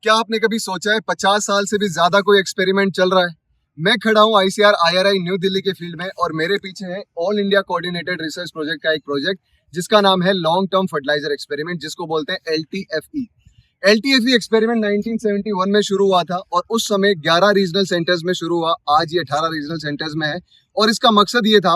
क्या आपने कभी सोचा है 50 साल से भी ज्यादा कोई एक्सपेरिमेंट चल रहा है? मैं खड़ा हूँ आईसीआर आईआरआई न्यू दिल्ली के फील्ड में और मेरे पीछे है all India coordinated research project का एक प्रोजेक्ट जिसका नाम है लॉन्ग टर्म फर्टिलाइजर एक्सपेरिमेंट, जिसको बोलते हैं एलटीएफई। एलटीएफई एक्सपेरिमेंट 1971 में शुरू हुआ था और उस समय 11 रीजनल सेंटर्स में शुरू हुआ। आज ये 18 रीजनल सेंटर्स में है और इसका मकसद ये था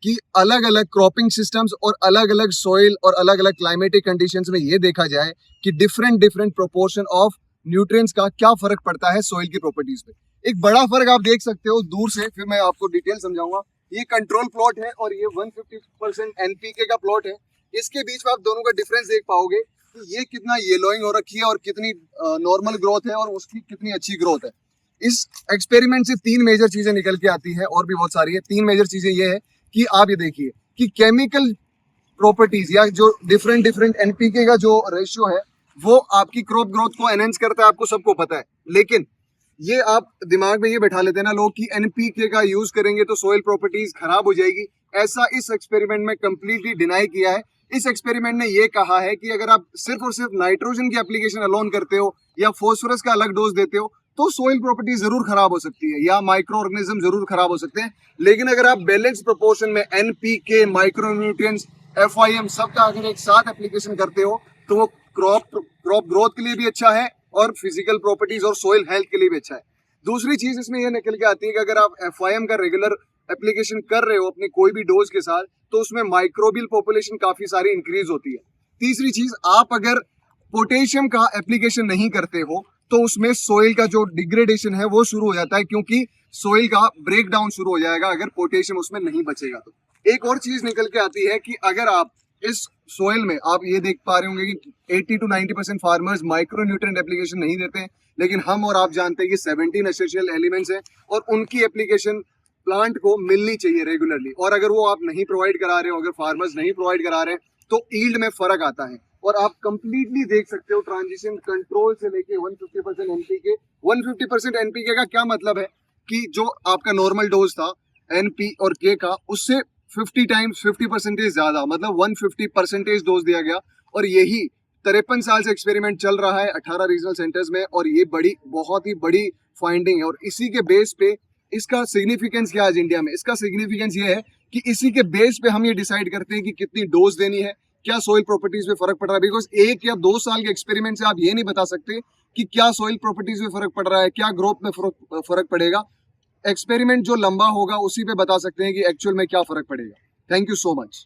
कि अलग अलग क्रॉपिंग सिस्टम्स और अलग अलग सॉइल और अलग अलग क्लाइमेटिक कंडीशंस में ये देखा जाए कि डिफरेंट प्रोपोर्शन ऑफ न्यूट्रिएंट्स का क्या फर्क पड़ता है सॉइल की प्रॉपर्टीज पे। एक बड़ा फर्क आप देख सकते हो दूर से, फिर मैं आपको डिटेल समझाऊंगा। ये कंट्रोल प्लॉट है और ये 150% एनपीके का प्लॉट है। इसके बीच में आप दोनों का डिफरेंस देख पाओगे कि ये कितना येलोइंग हो रखी है और कितनी नॉर्मल ग्रोथ है और उसकी कितनी अच्छी ग्रोथ है। इस एक्सपेरिमेंट से तीन मेजर चीजें निकल के आती है और भी बहुत सारी है। तीन मेजर चीजें ये है कि आप ये देखिए कि केमिकल प्रॉपर्टीज या जो डिफरेंट एनपीके का जो रेशियो है वो आपकी क्रॉप ग्रोथ को एनहेंस करता है, आपको सबको पता है। लेकिन ये आप दिमाग में ये बैठा लेते हैं ना लोग कि एनपीके का यूज करेंगे तो सोइल प्रॉपर्टीज खराब हो जाएगी। ऐसा इस एक्सपेरिमेंट में कंप्लीटली डिनाई किया है। इस एक्सपेरिमेंट ने ये कहा है कि अगर आप सिर्फ और सिर्फ नाइट्रोजन की एप्लीकेशन अलोन करते हो या फॉस्फोरस का अलग डोज देते हो तो सोइल प्रॉपर्टी जरूर खराब हो सकती है या माइक्रो ऑर्गेनिज्म जरूर खराब हो सकते हैं। लेकिन अगर आप बैलेंस प्रोपोर्शन में एनपीके, माइक्रो न्यूट्रिएंट्स, एफआईएम सबका अगर एक साथ एप्लीकेशन करते हो तो वो क्रॉप ग्रोथ के लिए भी अच्छा है और फिजिकल प्रॉपर्टीज और सोइल हेल्थ के लिए भी अच्छा है। दूसरी चीज इसमें यह निकल के आती है कि अगर आप एफआईएम का रेगुलर एप्लीकेशन कर रहे हो अपनी कोई भी डोज के साथ तो उसमें माइक्रोबियल पॉपुलेशन काफी सारी इंक्रीज होती है। तीसरी चीज, आप अगर पोटेशियम का एप्लीकेशन नहीं करते हो तो उसमें सोइल का जो डिग्रेडेशन है वो शुरू हो जाता है, क्योंकि सोइल का ब्रेक डाउन शुरू हो जाएगा अगर पोटेशियम उसमें नहीं बचेगा तो। एक और चीज निकल के आती है कि अगर आप इस सोइल में आप ये देख पा रहे होंगे कि 80 to 90% farmers micro nutrient application नहीं देते हैं, लेकिन हम और आप जानते हैं कि 17 एसेंशियल एलिमेंट्स हैं और उनकी एप्लीकेशन प्लांट को मिलनी चाहिए रेगुलरली। और अगर वो आप नहीं प्रोवाइड करा रहे हो, अगर फार्मर्स नहीं प्रोवाइड करा रहे हैं तो ईल्ड में फर्क आता है। और आप कंप्लीटली देख सकते हो ट्रांजिशन कंट्रोल से लेके 150% एनपीके। 150% एनपीके का क्या मतलब है कि जो आपका नॉर्मल डोज था एनपी और के का उससे 50 टाइम्स 50% ज्यादा, मतलब 150% डोज दिया गया। और यही 53 साल से एक्सपेरिमेंट चल रहा है 18 रीजनल सेंटर्स में और ये बहुत ही बड़ी फाइंडिंग है। और इसी के बेस पे इसका सिग्निफिकेंस क्या है आज इंडिया में? इसका सिग्निफिकेंस ये है कि इसी के बेस पे हम ये डिसाइड करते हैं कि कितनी डोज देनी है, क्या सोइल प्रॉपर्टीज में फर्क पड़ रहा है। बिकॉज 1 या 2 साल के एक्सपेरिमेंट से आप ये नहीं बता सकते कि क्या सोइल प्रॉपर्टीज में फर्क पड़ रहा है, क्या ग्रोथ में फर्क पड़ेगा। एक्सपेरिमेंट जो लंबा होगा उसी पे बता सकते हैं कि एक्चुअल में क्या फर्क पड़ेगा। Thank you so much.